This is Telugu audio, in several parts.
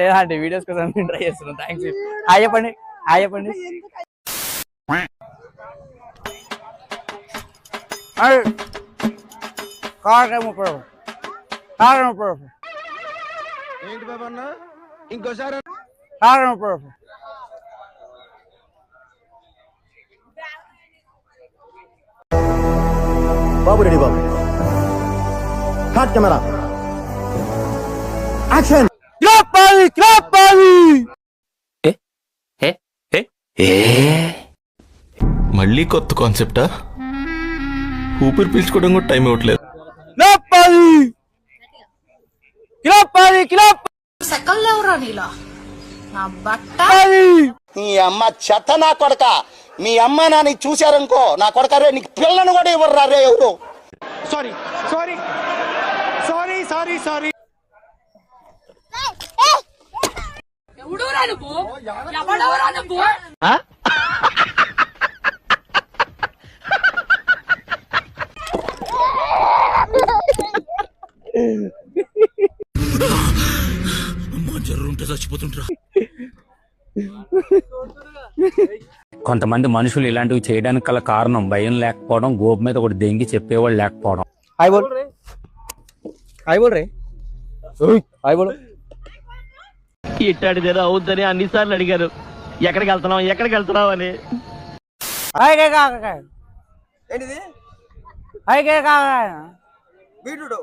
లేదండి వీడియోస్ కోసం ట్రై చేస్తున్నాం. థ్యాంక్స్. హాయ్ చెప్పండి. హాయ్ చెప్పండి. ఏంటి బాబా అన్న ఇంకోసారి బాబు రెడీ బాబు హాట్ కెమెరా యాక్షన్. మళ్ళీ కొత్త కాన్సెప్టా? ఊపిరి పీల్చుకోవడం కూడా టైం ఇవ్వట్లేదు. నీ అమ్మ చెత్త నా కొడక. మీ అమ్మ నాని చూశారనుకో నా కొడక రే నీకు పిల్లను కూడా ఇవ్వరు రే ఎవరు. Sorry sorry sorry sorry sorry కొంతమంది మనుషులు ఇలాంటివి చేయడానికి గల కారణం భయం లేకపోవడం, గోపు మీద ఒకటి దెంగి చెప్పేవాళ్ళు లేకపోవడం. ఇట్టాడిదేదో అవుద్దని అన్నిసార్లు అడిగారు. ఎక్కడికి వెళ్తున్నావు అని. ఏంటిది బీట్రూట్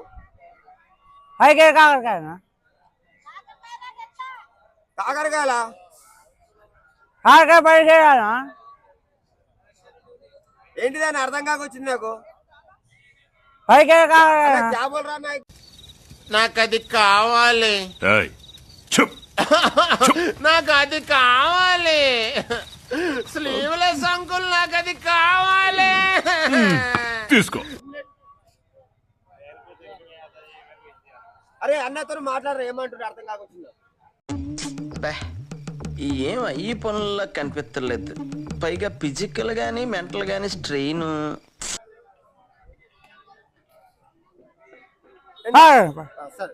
కాకరకాయలా ఏంటిది అని అర్థం కాకొచ్చింది నాకు. నాకు అది కావాలి. నాకు అది కావాలి. స్లీవ్లెస్ అంకుల్ నాకు అది కావాలి. తీసుకో. అరే అన్నతో మాట్లాడరా ఏమంటారు అర్థం కాకొచ్చింది. ఏం ఈ పనుల్లో కనిపించలేదు. పైగా ఫిజికల్ గానీ మెంటల్ గానీ స్ట్రెయిన్. సరే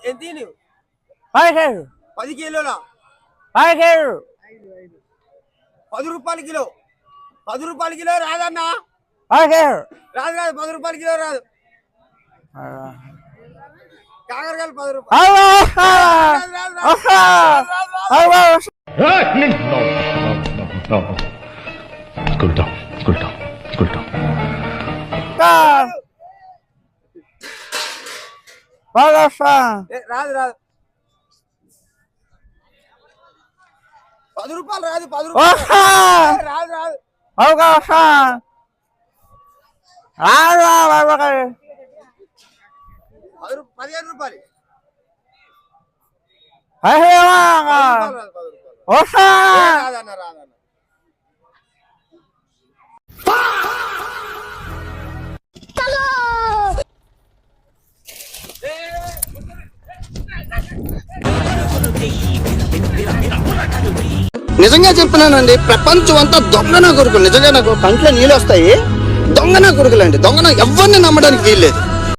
ఎంత నువ్వు 10 కిలోలా 10 రూపాయల కిలో. 10 రూపాయల కిలో రాదన్నా. రాదు 10 రూపాయల కిలో రాదు. కాకరకాయలు 10 రూపాయలు. రాదు రాదు 10 రూపాయలు రాదు. 10 రూపాయలు రాదు రాదు. 15 రూపాయలు. రాదన్న రాదన్న. నిజంగా చెప్తున్నానండి, ప్రపంచం అంతా దొంగన కొడుకులు. నిజంగా నాకు కంట్లో నీళ్ళు వస్తాయి. దొంగన కొడుకులండి. దొంగన ఎవరిని నమ్మడానికి వీల్లేదు.